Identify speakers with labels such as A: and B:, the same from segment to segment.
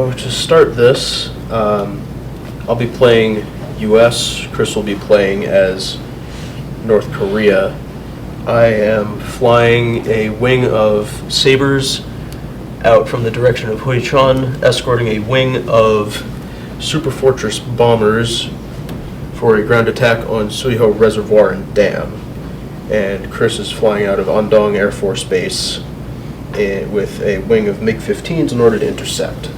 A: So to start this, I'll be playing US, Chris will be playing as North Korea. I am flying a wing of Sabres out from the direction of Huichon, escorting a wing of Super Fortress bombers for a ground attack on Suiho Reservoir and Dam. And Chris is flying out of Andong Air Force Base with a wing of MiG-15s in order to intercept.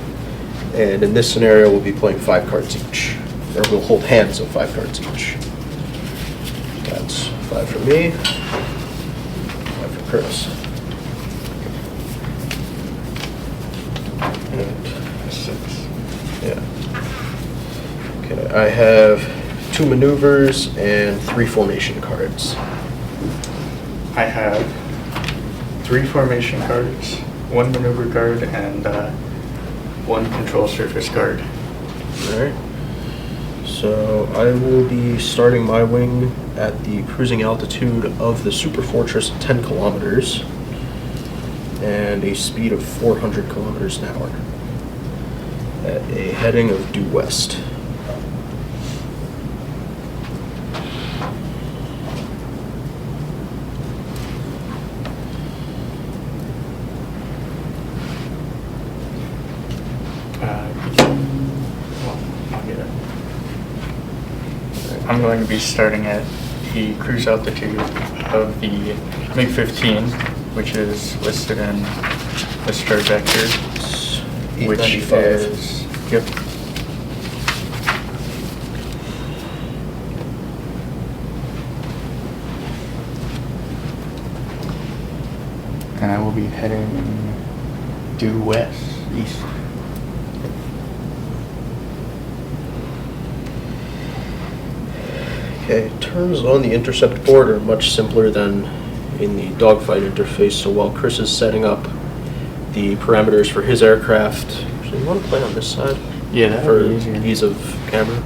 A: And in this scenario, we'll be playing 5 cards each. Or we'll hold hands of 5 cards each. That's 5 for me, 5 for Chris. And 6. Yeah. Okay, I have 2 maneuvers and 3 formation cards.
B: I have 3 formation cards, 1 maneuver card, and 1 control surface card.
A: Alright. So I will be starting my wing at the cruising altitude of the Super Fortress at 10 kilometers and a speed of 400 kilometers an hour at a heading of due west.
B: I'm going to be starting at the cruise altitude of the MiG-15, which is listed in the star vector, which is, yep. And I will be heading due east.
A: Okay, terms on the intercept board are much simpler than in the Dogfight interface, so while Chris is setting up the parameters for his aircraft, so you want to play on this side?
B: Yeah,
A: for ease of camera.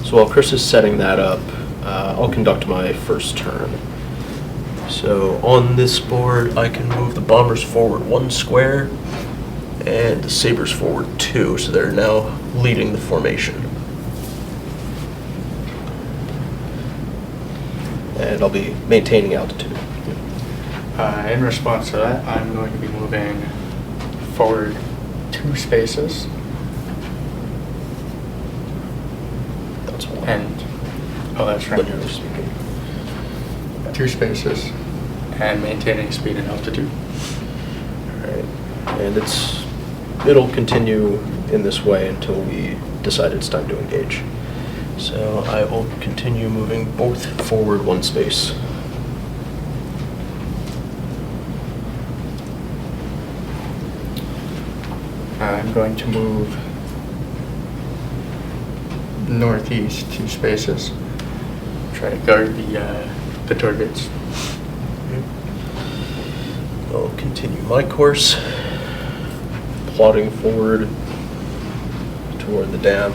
A: So while Chris is setting that up, I'll conduct my first turn. So on this board, I can move the bombers forward 1 square and the Sabres forward 2, so they're now leading the formation. And I'll be maintaining altitude.
B: In response to that, I'm going to be moving forward 2 spaces.
A: That's one.
B: And, oh, that's right.
A: Linearly speaking.
B: 2 spaces and maintaining speed and altitude.
A: Alright. And it'll continue in this way until we decide it's time to engage. So I will continue moving both forward 1 space.
B: I'm going to move northeast 2 spaces. Try to guard the targets.
A: I'll continue my course, plodding forward toward the dam.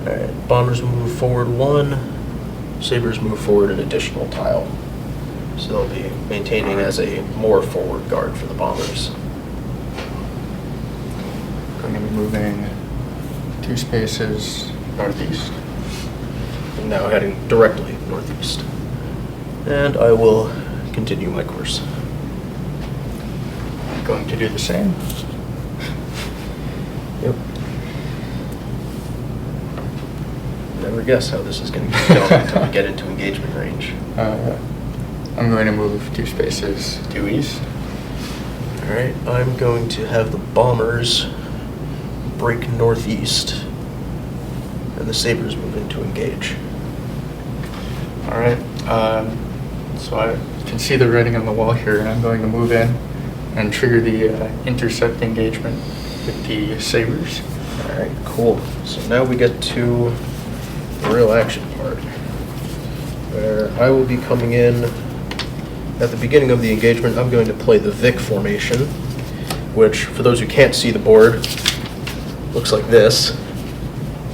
A: Alright, bombers move forward 1, Sabres move forward an additional tile. So they'll be maintaining as a more forward guard for the bombers.
B: Going to be moving 2 spaces northeast.
A: And now heading directly northeast. And I will continue my course.
B: Going to do the same.
A: Yep. Never guess how this is going to go until we get into engagement range.
B: I'm going to move 2 spaces due east.
A: Alright, I'm going to have the bombers break northeast and the Sabres move in to engage.
B: Alright, so I can see the writing on the wall here, and I'm going to move in and trigger the intercept engagement with the Sabres.
A: Alright, cool. So now we get to the real action part, where I will be coming in at the beginning of the engagement. I'm going to play the Vic formation, which, for those who can't see the board, looks like this.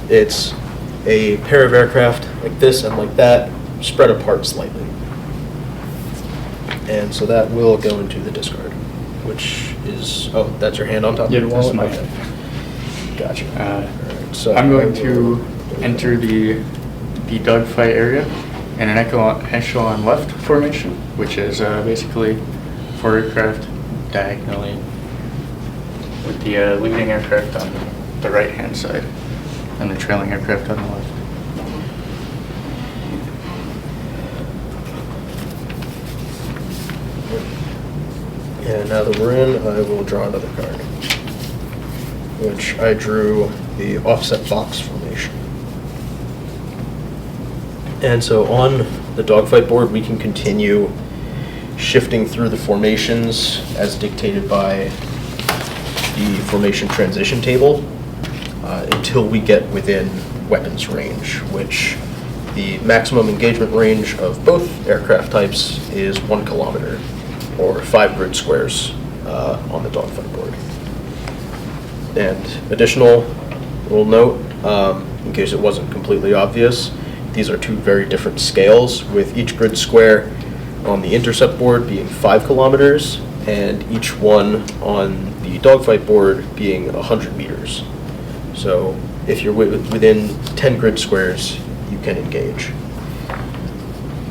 A: It's a pair of aircraft like this and like that, spread apart slightly. And so that will go into the discard, which is, oh, that's your hand on top of
B: Yep,
A: your
B: that's
A: wallet?
B: my
A: Okay. Gotcha. Alright, so
B: I'm
A: I
B: going
A: will-
B: to enter the dogfight area in an echelon left formation, which is basically 4 aircraft diagonally with the leading aircraft on the right-hand side and the trailing aircraft on the left.
A: And now that we're in, I will draw another card, which I drew the offset box formation. And so on the dogfight board, we can continue shifting through the formations as dictated by the formation transition table until we get within weapons range, which the maximum engagement range of both aircraft types is 1 kilometer, or 5 grid squares on the dogfight board. And additional little note, in case it wasn't completely obvious, these are 2 very different scales, with each grid square on the intercept board being 5 kilometers, and each one on the dogfight board being 100 meters. So if you're within 10 grid squares, you can engage.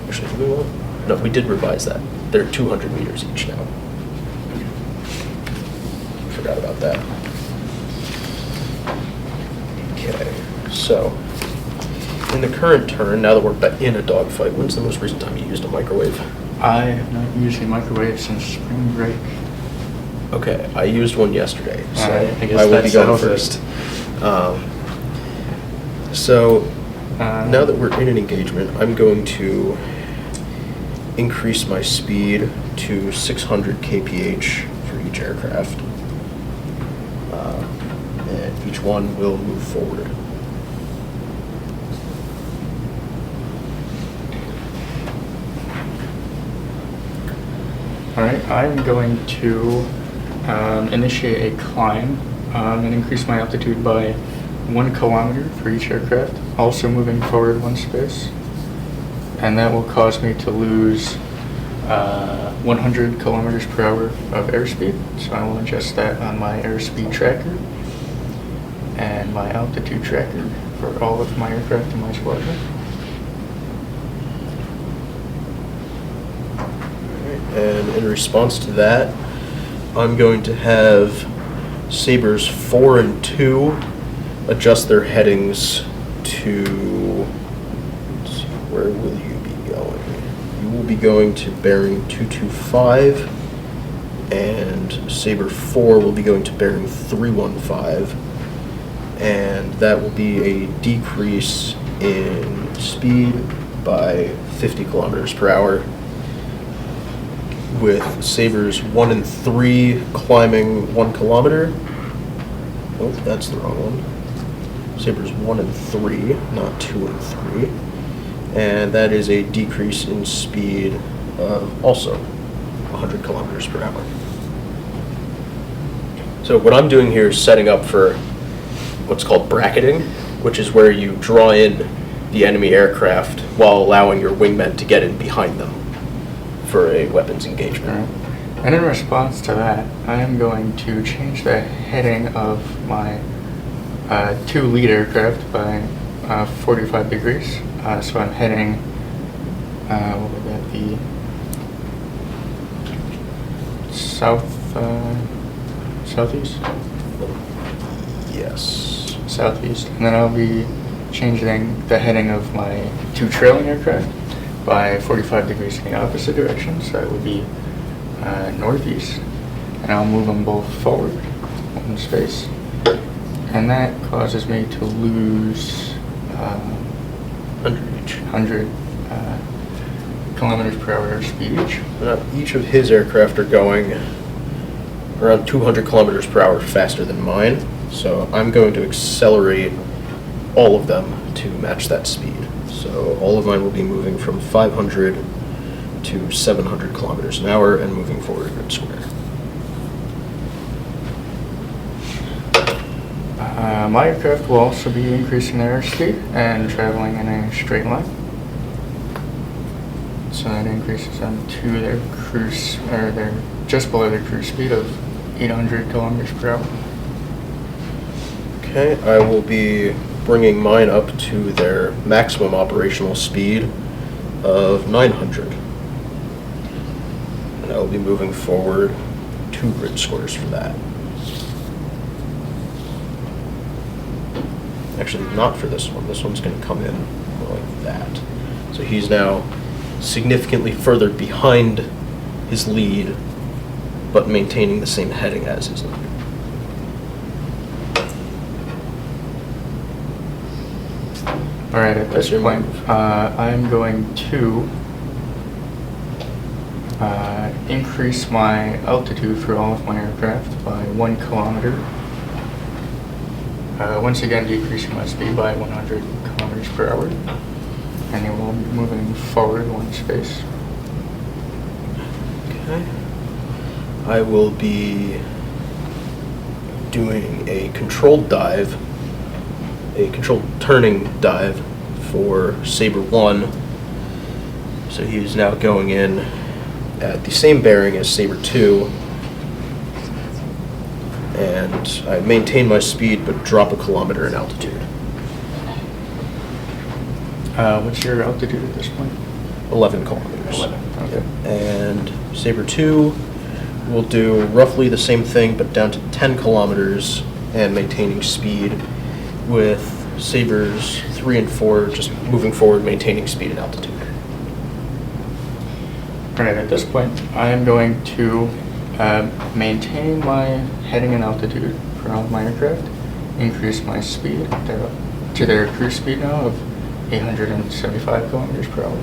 A: Actually, do we want? No, we did revise that. They're 200 meters each now. Forgot about that. Okay, so in the current turn, now that we're back in a dogfight, when's the most recent time you used a microwave?
B: I have not used a microwave since spring break.
A: Okay, I used one yesterday, so
B: Alright, I guess
A: I will
B: that
A: be going
B: settles it.
A: first. So now that we're in an engagement, I'm going to increase my speed to 600 kph for each aircraft. And each one will move forward.
B: Alright, I'm going to initiate a climb and increase my altitude by 1 kilometer for each aircraft, also moving forward 1 space. And that will cause me to lose 100 kilometers per hour of airspeed. So I will adjust that on my airspeed tracker and my altitude tracker for all of my aircraft in my squadron.
A: And in response to that, I'm going to have Sabres 4 and 2 adjust their headings to, let's see, where will you be going? You will be going to bearing 225, and Sabre 4 will be going to bearing 315, and that will be a decrease in speed by 50 kilometers per hour, with Sabres 1 and 3 climbing 1 kilometer. Oh, that's the wrong one. Sabres 1 and 3, not 2 and 3. And that is a decrease in speed of also 100 kilometers per hour. So what I'm doing here is setting up for what's called bracketing, which is where you draw in the enemy aircraft while allowing your wingmen to get in behind them for a weapons engagement.
B: Right. And in response to that, I am going to change the heading of my 2 lead aircraft by 45 degrees. So I'm heading, what would that be? Southeast?
A: Yes.
B: Southeast. And then I'll be changing the heading of my 2 trailing aircraft by 45 degrees in the opposite direction, so it would be northeast, and I'll move them both forward in space, and that causes me to lose
A: 100 each.
B: 100 kilometers per hour speed each.
A: Each of his aircraft are going around 200 kilometers per hour faster than mine, so I'm going to accelerate all of them to match that speed. So all of mine will be moving from 500 to 700 kilometers an hour and moving forward a grid square.
B: My aircraft will also be increasing their airspeed and traveling in a straight line. So that increases them to their cruise, or their just below their cruise speed of 800 kilometers per hour.
A: Okay, I will be bringing mine up to their maximum operational speed of 900. And I will be moving forward 2 grid scores for that. Actually, not for this one. This one's going to come in more like that. So he's now significantly further behind his lead, but maintaining the same heading as his lead.
B: All right, at this point, I'm going to increase my altitude for all of my aircraft by 1 kilometer. Once again, decreasing my speed by 100 kilometers per hour. And they will be moving forward 1 space.
A: Okay. I will be doing a controlled dive, a controlled turning dive for Sabre 1. So he is now going in at the same bearing as Sabre 2. And I maintain my speed but drop a kilometer in altitude.
B: What's your altitude at this point?
A: 11 kilometers.
B: 11, okay.
A: Yep. And Sabre 2 will do roughly the same thing but down to 10 kilometers and maintaining speed, with Sabres 3 and 4 just moving forward, maintaining speed and altitude.
B: Alright, at this point, I am going to maintain my heading and altitude for all of my aircraft, increase my speed to their cruise speed now of 875 kilometers per hour.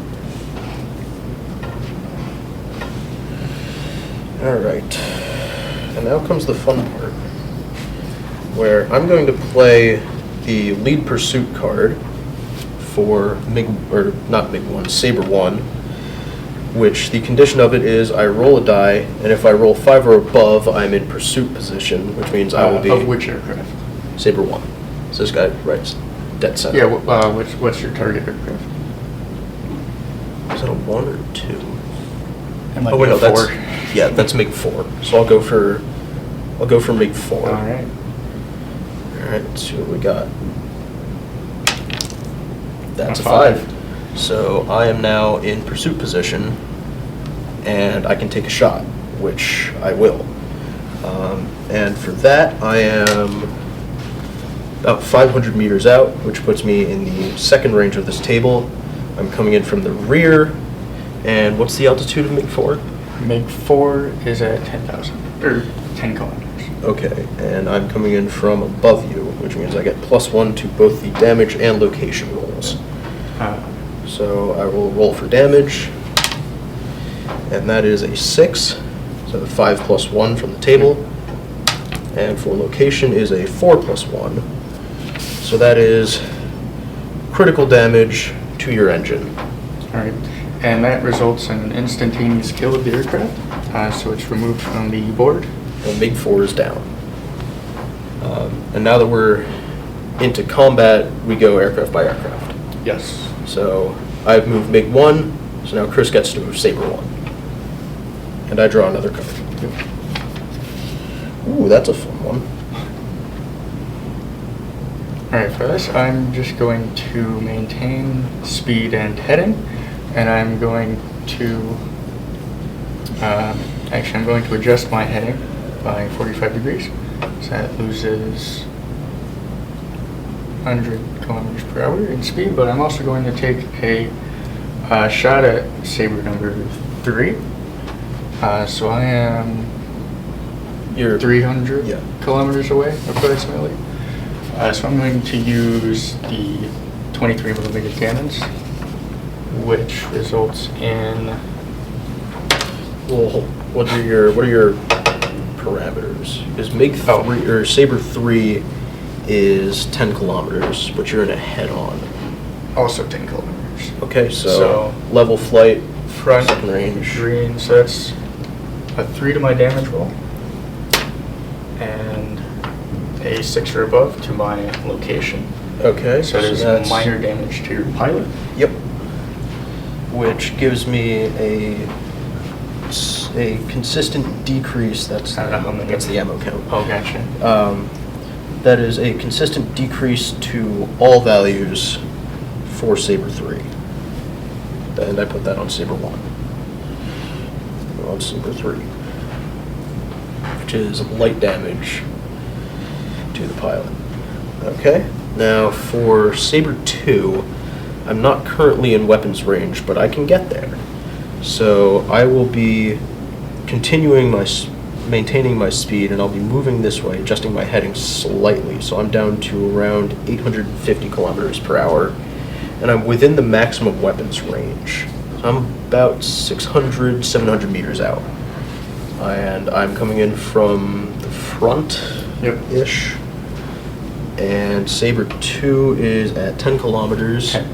A: Alright, and now comes the fun part, where I'm going to play the lead pursuit card for Sabre 1, which the condition of it is I roll a die, and if I roll 5 or above, I'm in pursuit position, which means I will be...
B: Of which aircraft?
A: Sabre 1. So this guy writes dead center.
B: Yeah, what's your target aircraft?
A: Is that a 1 or 2?
B: It might
A: Oh wait,
B: be
A: no,
B: a
A: that's
B: 4.
A: yeah, that's MiG 4. So I'll go for MiG 4.
B: All right.
A: All right, let's see what we got. That's a 5. So I am now in pursuit position, and I can take a shot, which I will. And for that, I am about 500 meters out, which puts me in the second range of this table. I'm coming in from the rear, and what's the altitude of MiG 4?
B: MiG 4 is at 10,000, or 10 kilometers.
A: Okay, and I'm coming in from above you, which means I get +1 to both the damage and location rolls. So I will roll for damage, and that is a 6, so 5 + 1 from the table. And for location is a 4 + 1, so that is critical damage to your engine.
B: All right, and that results in an instantaneous kill of the aircraft, so it's removed from the board.
A: And MiG 4 is down. And now that we're into combat, we go aircraft by aircraft.
B: Yes.
A: So I've moved MiG 1, so now Chris gets to move Sabre 1. And I draw another card. Ooh, that's a fun one.
B: Alright, for this I'm just going to maintain speed and heading, and I'm going to, I'm going to adjust my heading by 45 degrees, so that loses 100 kilometers per hour in speed, but I'm also going to take a shot at Sabre number 3. So I am
A: You're
B: 300
A: yeah.
B: kilometers away, approximately. So I'm going to use the 23 millimeter cannons, which results in.
A: Well, what are your parameters? Is MiG 3 or Sabre 3 is 10 kilometers, but you're in a head-on.
B: Also 10 kilometers.
A: Okay, so level flight,
B: Front,
A: second range.
B: green, so that's a 3 to my damage roll, and a 6 or above to my location.
A: Okay,
B: So there's
A: that's
B: minor damage to your pilot.
A: Yep. which gives me a consistent decrease. That's the ammo count.
B: Oh, gotcha.
A: That is a consistent decrease to all values for Saber 3. And I put that on Saber 1. On Saber 3. Which is light damage to the pilot. Okay, now for Saber 2, I'm not currently in weapons range, but I can get there. So I will be maintaining my speed, and I'll be moving this way, adjusting my heading slightly. So I'm down to around 850 kilometers per hour, and I'm within the maximum weapons range. So I'm about 600, 700 meters out. And I'm coming in from the front-ish.
B: Yep.
A: And Saber 2 is at 10 kilometers.
B: 10.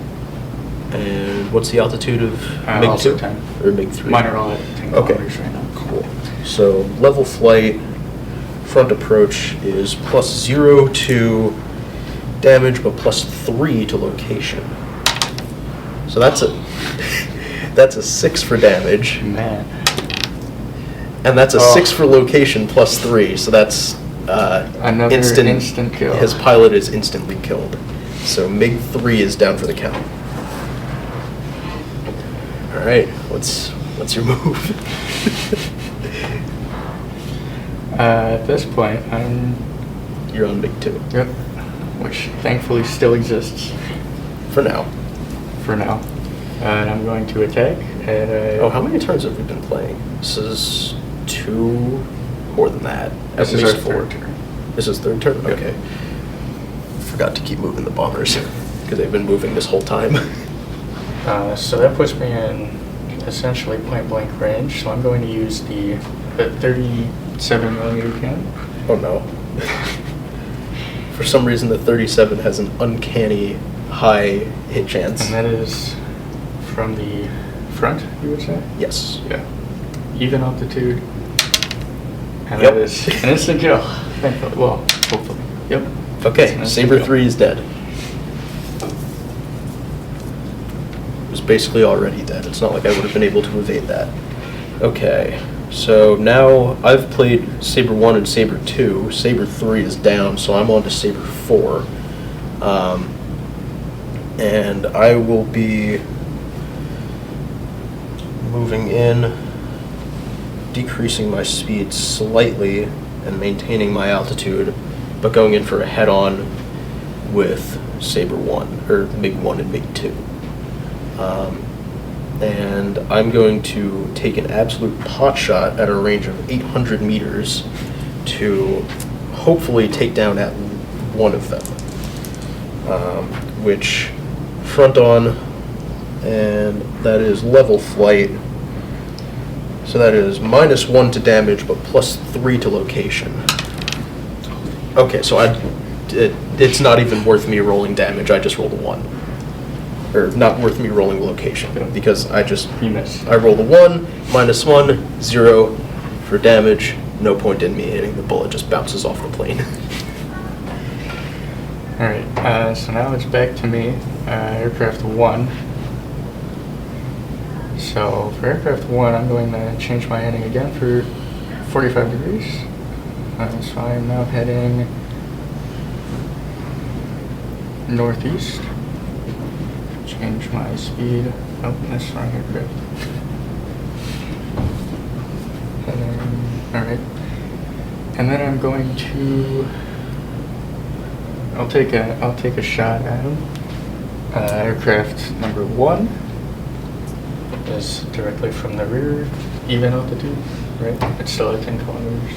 A: And what's the altitude of MiG-2?
B: Also 10.
A: Or MiG-3?
B: Mine are all at 10 kilometers right now.
A: Cool. So level flight, front approach is +0 to damage, but +3 to location. So that's a 6 for damage.
B: Man.
A: And that's a 6 for location +3, so that's
B: Another instant kill.
A: His pilot is instantly killed. So MiG-3 is down for the count. All right, what's your move?
B: At this point,
A: You're on MiG-2.
B: Yep. Which thankfully still exists.
A: For now.
B: For now. And I'm going to attack at
A: How many turns have we been playing? This is 2, more than that.
B: This
A: At
B: is
A: least
B: our
A: 4.
B: third turn.
A: This is third turn?
B: Yep.
A: Okay. Forgot to keep moving the bombers, because they've been moving this whole time.
B: So that puts me in essentially point blank range. So I'm going to use the 37 millimeter cannon.
A: Oh no. For some reason, the 37 has an uncanny high hit chance.
B: And that is from the front, you would say?
A: Yes.
B: Yeah. Even altitude. And
A: Yep.
B: that is an instant kill. Thankfully. Well, hopefully. Yep. It's an
A: Okay,
B: instant
A: Saber
B: kill.
A: 3 is dead. It was basically already dead. It's not like I would have been able to evade that. Okay, so now I've played Saber 1 and Saber 2. Saber 3 is down, so I'm on to Saber 4. And I will be moving in, decreasing my speed slightly and maintaining my altitude, but going in for a head-on with Saber 1, or MiG-1 and MiG-2. And I'm going to take an absolute pot shot at a range of 800 meters to hopefully take down at one of them, which front on, and that is level flight. So that is -1 to damage, but +3 to location. Okay, so it's not even worth me rolling damage. I just rolled a 1. Or not worth me rolling location, because
B: You miss.
A: I rolled a 1, -1, 0 for damage. No point in me hitting the bullet, just bounces off the plane.
B: Alright, so now it's back to me. Aircraft 1. So for aircraft 1, I'm going to change my heading again for 45 degrees. So I'm now heading northeast. Change my speed. Oh, that's wrong aircraft. Alright. And then I'm going to I'll take a shot at him. Aircraft number 1 is directly from the rear, even altitude, right? It's still at 10 kilometers.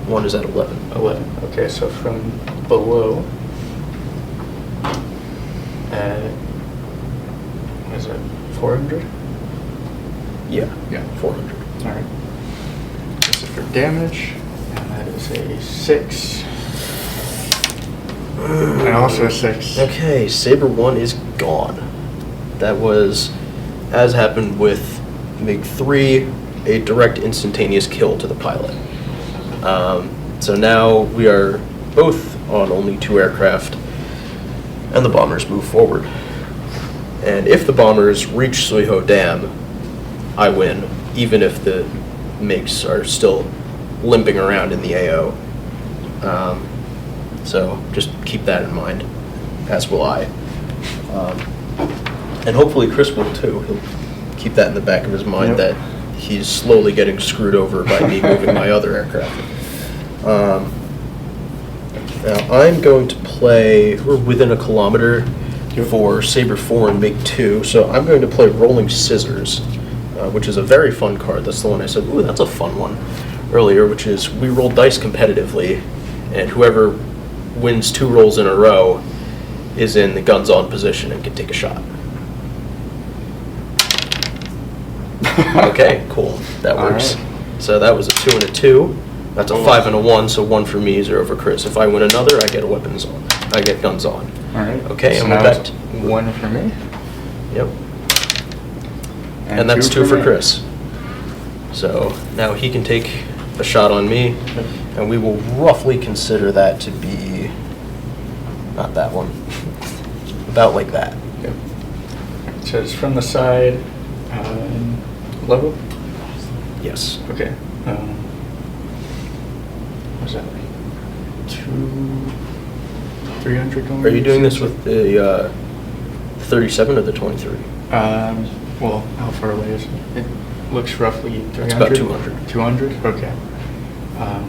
A: 1 is at 11.
B: 11. Okay, so from below, is it 400?
A: Yeah,
B: Yeah.
A: 400.
B: All right. This is for damage, and that is a 6. And also a 6.
A: Okay, Saber 1 is gone. That was, as happened with MiG-3, a direct instantaneous kill to the pilot. So now we are both on only 2 aircraft, and the bombers move forward. And if the bombers reach Suiho Dam, I win, even if the MiGs are still limping around in the AO. So just keep that in mind, as will I. And hopefully Chris will too. He'll keep that in the back of his mind that he's slowly getting screwed over by me moving my other aircraft. Now I'm going to play, we're within a kilometer for Sabre 4 and MiG 2, so I'm going to play Rolling Scissors, which is a very fun card. That's the one I said, ooh, that's a fun one earlier, which is we roll dice competitively, and whoever wins 2 rolls in a row is in the guns on position and can take a shot. Okay, cool. That works.
B: All right.
A: So that was a 2 and a 2. That's a 5 and a 1, so 1 for me, 0 for Chris. If I win another, I get weapons on. I get guns on.
B: All right.
A: Okay,
B: so
A: and
B: now
A: we're
B: it's
A: back.
B: 1 for me.
A: Yep. And that's 2 for
B: me.
A: Chris. So now he can take a shot on me, and we will roughly consider that to be not that one. About like that.
B: Yep. So it's from the side, level?
A: Yes.
B: Okay. What's that? 300 going?
A: Are you doing this with the 37 or the 23?
B: Well, how far away is it? It looks roughly 300.
A: It's about 200.
B: 200? Okay.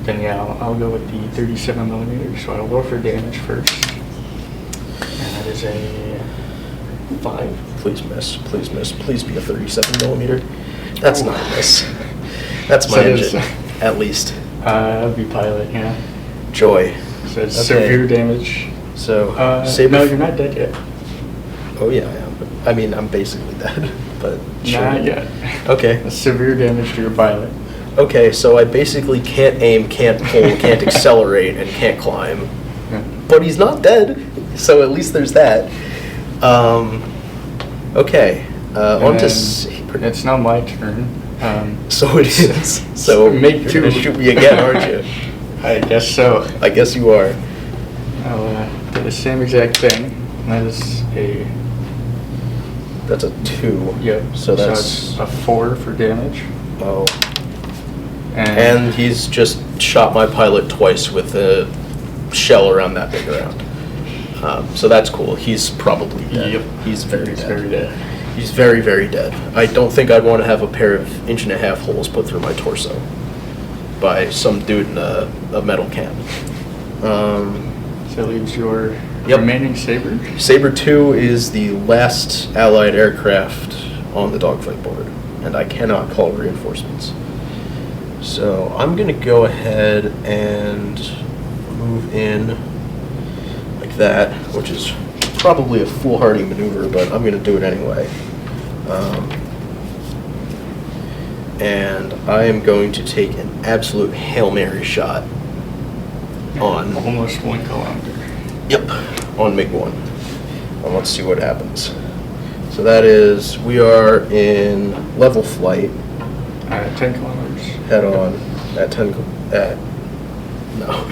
B: Then yeah, I'll go with the 37 millimeters. So I'll roll for damage first. And that is a 5.
A: Please miss. Please miss. Please be a 37 millimeter. That's not a miss. That's my
B: So it is-
A: engine, at least.
B: That would be pilot, yeah.
A: Joy.
B: So it's
A: Okay.
B: severe damage.
A: So, Sabre.
B: No, you're not dead yet.
A: Oh yeah, I am. I mean, I'm basically dead, but sure.
B: Not yet.
A: Okay.
B: Severe damage to your pilot.
A: Okay, so I basically can't aim, can't pull, can't accelerate, and can't climb.
B: Yeah.
A: But he's not dead, so at least there's that. Okay, on
B: And
A: to
B: then
A: Sabre.
B: it's now my turn.
A: So it is. So
B: Make
A: you're
B: 2.
A: gonna shoot me again, aren't you?
B: I guess so.
A: I guess you are.
B: I'll do the same exact thing. That is a
A: That's a 2.
B: yep.
A: So that's
B: it's a 4 for damage.
A: oh. And he's just shot my pilot twice with a shell around that big around. So that's cool. He's probably dead.
B: Yep.
A: He's very
B: He's
A: dead.
B: very dead.
A: He's very, very dead. I don't think I'd want to have a pair of 1.5-inch holes put through my torso by some dude in a metal can.
B: So that leaves your
A: Yep.
B: remaining Sabre.
A: Sabre 2 is the last Allied aircraft on the Dogfight board, and I cannot call reinforcements. So I'm going to go ahead and move in like that, which is probably a foolhardy maneuver, but I'm going to do it anyway. And I am going to take an absolute Hail Mary shot on...
B: Almost 1 kilometer.
A: Yep, on MiG-1. And let's see what happens. So that is, we are in level flight,
B: 10 kilometers.
A: head on, at 10, no,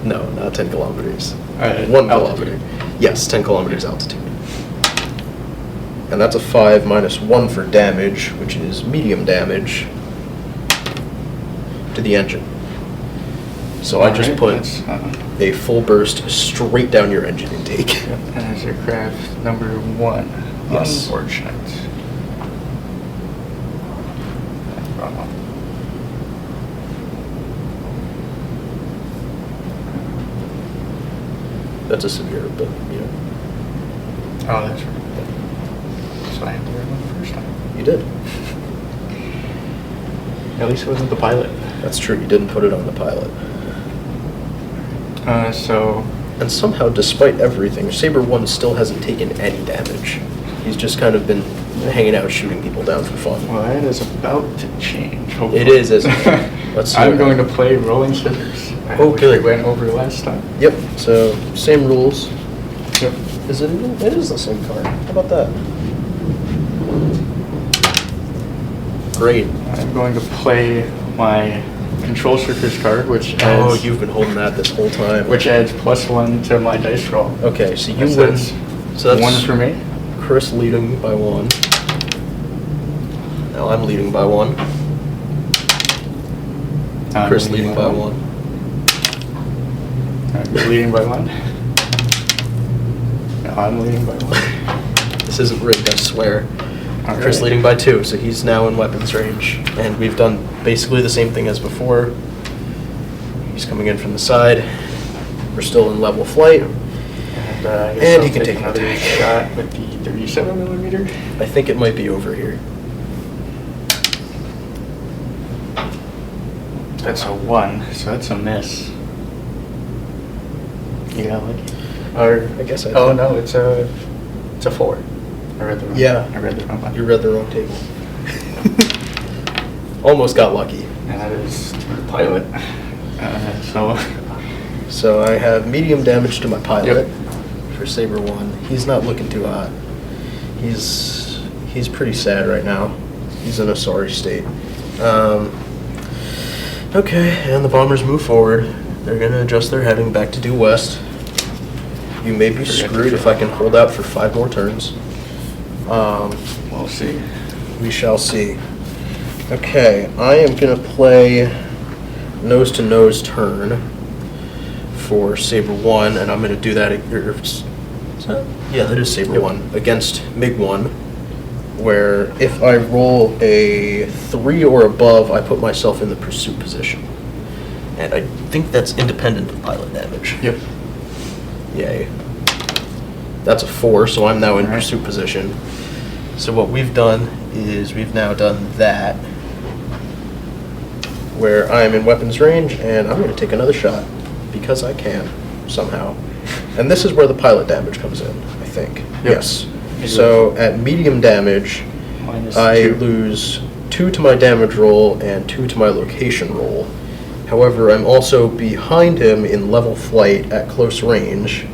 A: no, not 10 kilometers. 1 kilometer. Yes, 10 kilometers altitude. And that's a 5 minus 1 for damage, which is medium damage to the engine. So I just put a full burst straight down your engine intake.
B: Yep. And that's aircraft number 1.
A: Yes.
B: Unfortunate. Problem.
A: That's a severe, but you know,
B: Oh, that's right. So I had to run the first time.
A: you did.
B: At least it wasn't the pilot.
A: That's true. You didn't put it on the pilot.
B: So
A: And somehow, despite everything, Sabre 1 still hasn't taken any damage. He's just kind of been hanging out, shooting people down for fun.
B: well, that is about to change. Hopefully.
A: It is, isn't it? Let's see
B: I'm
A: what
B: going to
A: happens.
B: play Rolling Scissors.
A: Oh,
B: which
A: good.
B: we went over last time.
A: Yep. So same rules.
B: Yep.
A: Is it? It is the same card. How about that? Great.
B: I'm going to play my Control Circus card, which adds,
A: Oh, you've been holding that this whole time.
B: which adds +1 to my dice roll.
A: Okay, so you
B: That
A: win.
B: says
A: So that's
B: 1 for me.
A: Chris leading by 1. Now I'm leading by 1. Chris leading by 1.
B: You're leading by 1. No, I'm leading by 1.
A: This isn't rigged, I swear.
B: All
A: Chris
B: right.
A: leading by 2, so he's now in weapons range. And we've done basically the same thing as before. He's coming in from the side. We're still in level flight.
B: And,
A: And he can take
B: another
A: another
B: shot with the 37mm.
A: I think it might be over here.
B: That's a 1, so that's a miss. You got lucky. Or
A: I guess I
B: Oh
A: did.
B: no, it's a 4. I read the wrong.
A: Yeah.
B: I read the wrong one.
A: You read the wrong table. Almost got lucky.
B: And that is to the pilot.
A: So I have medium damage to my pilot
B: Yep.
A: for Saber 1. He's not looking too hot. He's pretty sad right now. He's in a sorry state. Okay, and the bombers move forward. They're gonna adjust their heading back to due west. You may be
B: Forget to
A: screwed if I can hold out for 5 more turns.
B: We'll see.
A: We shall see. Okay, I am gonna play nose-to-nose turn for Saber 1, and I'm gonna do that. Yeah, that is Saber 1 against MiG 1, where if I roll a 3 or above, I put myself in the pursuit position, and I think that's independent of pilot damage.
B: Yep.
A: Yay. That's a 4, so I'm now in
B: Alright.
A: pursuit position. So what we've done is we've now done that, where I am in weapons range, and I'm going to take another shot, because I can, somehow. And this is where the pilot damage comes in, I think.
B: Yep.
A: Yes. So at medium damage,
B: Minus
A: I
B: 2.
A: lose 2 to my damage roll and 2 to my location roll. However, I'm also behind him in level flight at close range,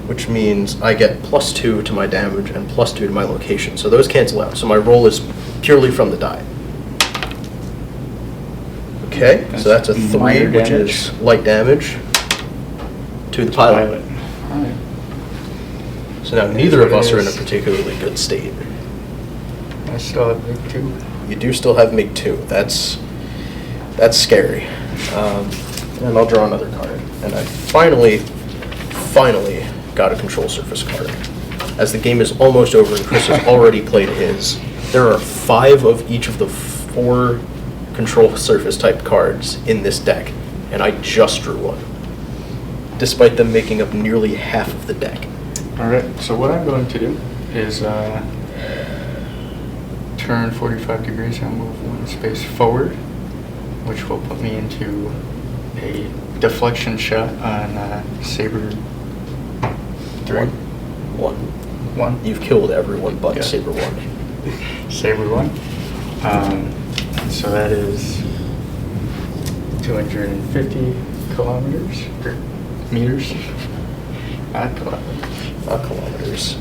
A: which means I get +2 to my damage and +2 to my location. So those cancel out. So my roll is purely from the die. Okay, so that's a 3,
B: Minor
A: which
B: damage.
A: is light damage to the pilot.
B: Alright.
A: So now
B: That's
A: neither
B: what
A: of
B: it
A: us are in a
B: is.
A: particularly good state.
B: I still have MiG 2.
A: You do still have MiG 2. That's scary. And I'll draw another card. And I finally got a control surface card. As the game is almost over and Chris has already played his, there are 5 of each of the 4 control surface type cards in this deck, and I just drew one, despite them making up nearly half of the deck.
B: Alright, so what I'm going to do is turn 45 degrees and move 1 space forward, which will put me into a deflection shot on Saber 3. 1.
A: You've killed everyone but
B: Yeah.
A: Saber 1.
B: Saber 1. So that is 250 kilometers, or meters, not kilometers.
A: Not kilometers.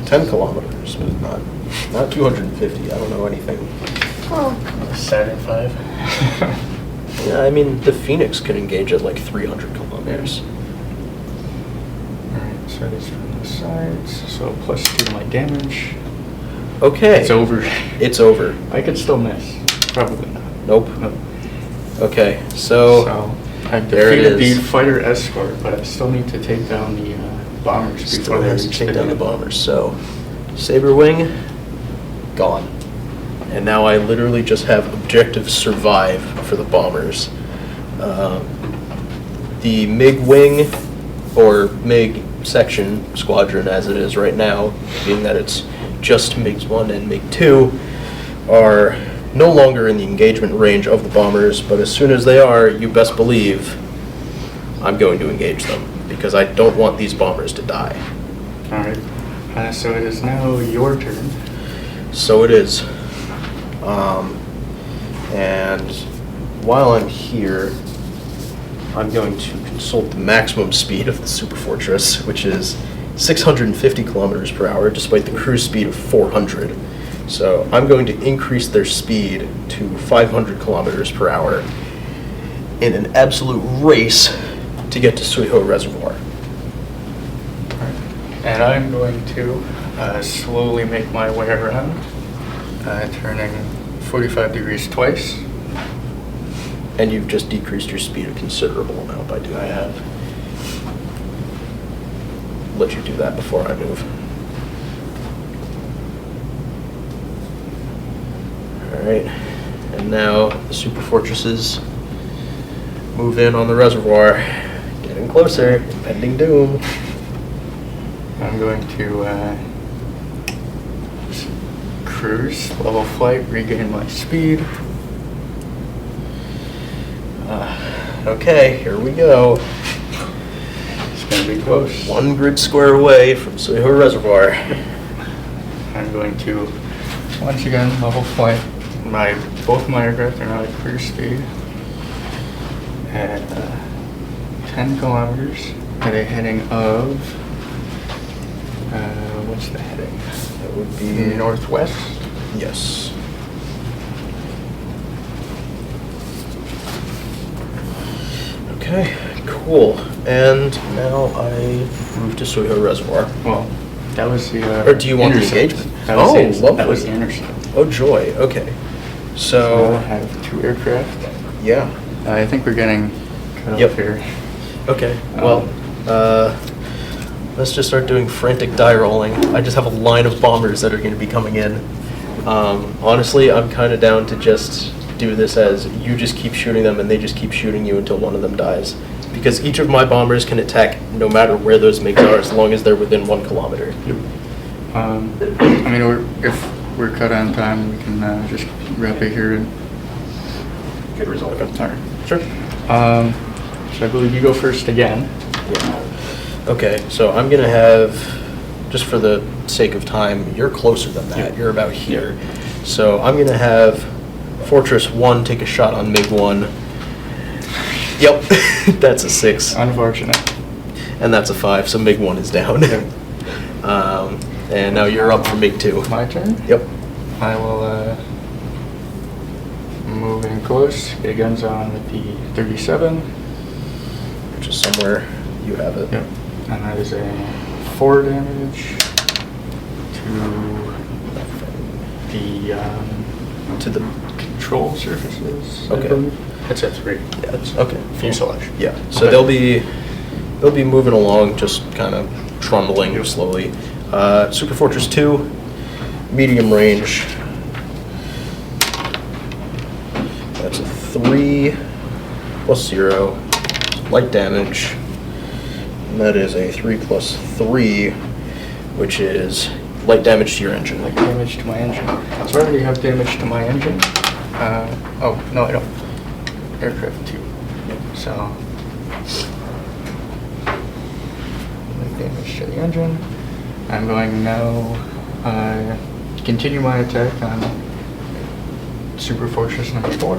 A: 10 kilometers, but not 250. I don't know anything.
B: Saturn 5.
A: Yeah, I mean, the Phoenix can engage at like 300 kilometers.
B: Alright, so it is from the sides, so +2 to my damage.
A: Okay.
B: It's over.
A: It's over.
B: I could still miss. Probably not.
A: Nope.
B: Nope.
A: Okay, so
B: I've
A: there it
B: defeated the
A: is.
B: fighter escort, but I still need to take down the bombers
A: Still
B: before they
A: has to
B: reach
A: take
B: the
A: down the
B: dam.
A: bombers. So, Saber Wing, gone. And now I literally just have objective survive for the bombers. The MiG Wing, or MiG section, squadron as it is right now, being that it's just MiGs 1 and MiG 2, are no longer in the engagement range of the bombers, but as soon as they are, you best believe I'm going to engage them, because I don't want these bombers to die.
B: Alright, so it is now your turn.
A: So it is. And while I'm here, I'm going to consult the maximum speed of the Super Fortress, which is 650 kilometers per hour, despite the cruise speed of 400. So I'm going to increase their speed to 500 kilometers per hour in an absolute race to get to Suiho Reservoir.
B: And I'm going to slowly make my way around, turning 45 degrees twice.
A: And you've just decreased your speed a considerable amount by doing
B: I
A: that.
B: have.
A: Let you do that before I move. Alright, and now the super fortresses move in on the reservoir. Getting closer, impending doom.
B: I'm going to cruise, level flight, regain my speed.
A: Okay, here we go.
B: It's going to be close.
A: 1 grid square away from Suiho Reservoir.
B: I'm going to, once again, level flight. Both my aircraft are now at cruise speed at 10 kilometers at a heading of, what's the heading?
A: That would be
B: Northwest.
A: Yes. Okay, cool. And now I move to Suiho Reservoir.
B: Well, that was the.
A: Or do you want the
B: intercept.
A: engagement?
B: That was
A: Oh,
B: the intercept.
A: lovely.
B: That was the intercept.
A: Oh, joy. Okay.
B: So I
A: So,
B: have 2 aircraft.
A: yeah.
B: I think we're getting cut
A: Yep.
B: off here.
A: Okay. Well, let's just start doing frantic die rolling. I just have a line of bombers that are going to be coming in. Honestly, I'm kind of down to just do this as you just keep shooting them and they just keep shooting you until one of them dies. Because each of my bombers can attack no matter where those MiGs are as long as they're within 1 kilometer.
B: I mean, if we're cut on time, we can just wrap it here.
A: Good result.
B: Sorry.
A: Sure.
B: So I believe you go first again.
A: Yeah. Okay, so I'm going to have, just for the sake of time, you're closer than that.
B: Yeah.
A: You're about here. So I'm going to have Fortress 1 take a shot on MiG-1. Yep, that's a 6.
B: Unfortunate.
A: And that's a 5, so MiG-1 is down. And now you're up for MiG-2.
B: My turn?
A: Yep.
B: I will move in close, get guns on with the 37.
A: Which is somewhere you have it.
B: Yep. And that is a 4 damage to the
A: To the,
B: control surfaces. I
A: Okay.
B: believe. That's at 3.
A: yeah, it's, okay.
B: Fuselage.
A: Yeah, so
B: Okay.
A: they'll be moving along, just kind of trundling
B: Yep.
A: slowly. Super Fortress 2, medium range. That's a 3 plus 0, light damage. And that is a 3 plus 3, which is light damage to your engine.
B: Like damage to my engine. So I already have damage to my engine. Oh, no, I don't. Aircraft 2. So, like damage to the engine. I'm going now continue my attack on Super Fortress number 4.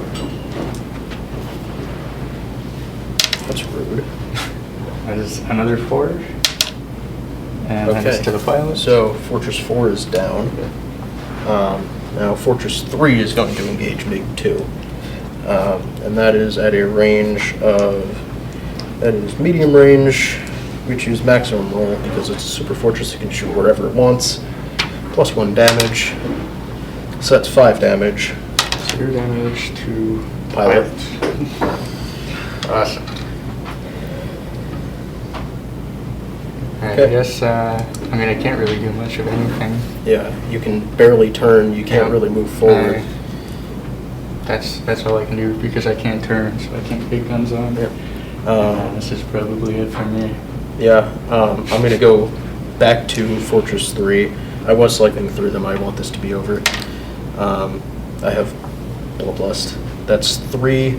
A: That's rude.
B: That is another 4. And that is
A: Okay.
B: to the pilot.
A: So Fortress 4 is down. Now Fortress 3 is going to engage MiG-2. And that is at a range of, that is medium range. We choose maximum roll because it's a super fortress that can shoot wherever it wants. Plus 1 damage. So that's 5 damage.
B: 0 damage to
A: Pilot.
B: Awesome. Alright,
A: Okay.
B: I guess, I mean, I can't really do much of anything.
A: Yeah, you can barely turn, you can't
B: Yeah.
A: really move forward.
B: That's all I can do because I can't turn, so I can't get guns on.
A: Yep.
B: This is probably it for me.
A: Yeah, I'm going to go back to Fortress 3. I was cycling through them. I want this to be over. I have Bloodlust. That's 3.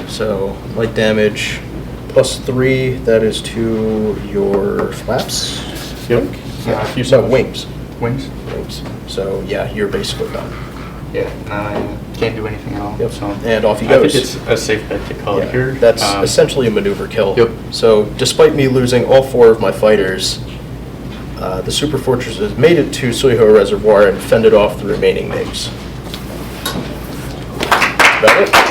A: So light damage plus 3. That is to your flaps.
B: Yep.
A: Yeah. So wings.
B: Wings?
A: Wings. So yeah, you're basically done.
B: Yeah, I can't do anything at all.
A: Yep.
B: So
A: And off he
B: I
A: goes.
B: think it's a safe bet to call it here.
A: That's essentially a maneuver kill.
B: Yep.
A: So despite me losing all 4 of my fighters, the Super Fortress has made it to Suiho Reservoir and fended off the remaining MiGs. That's about it.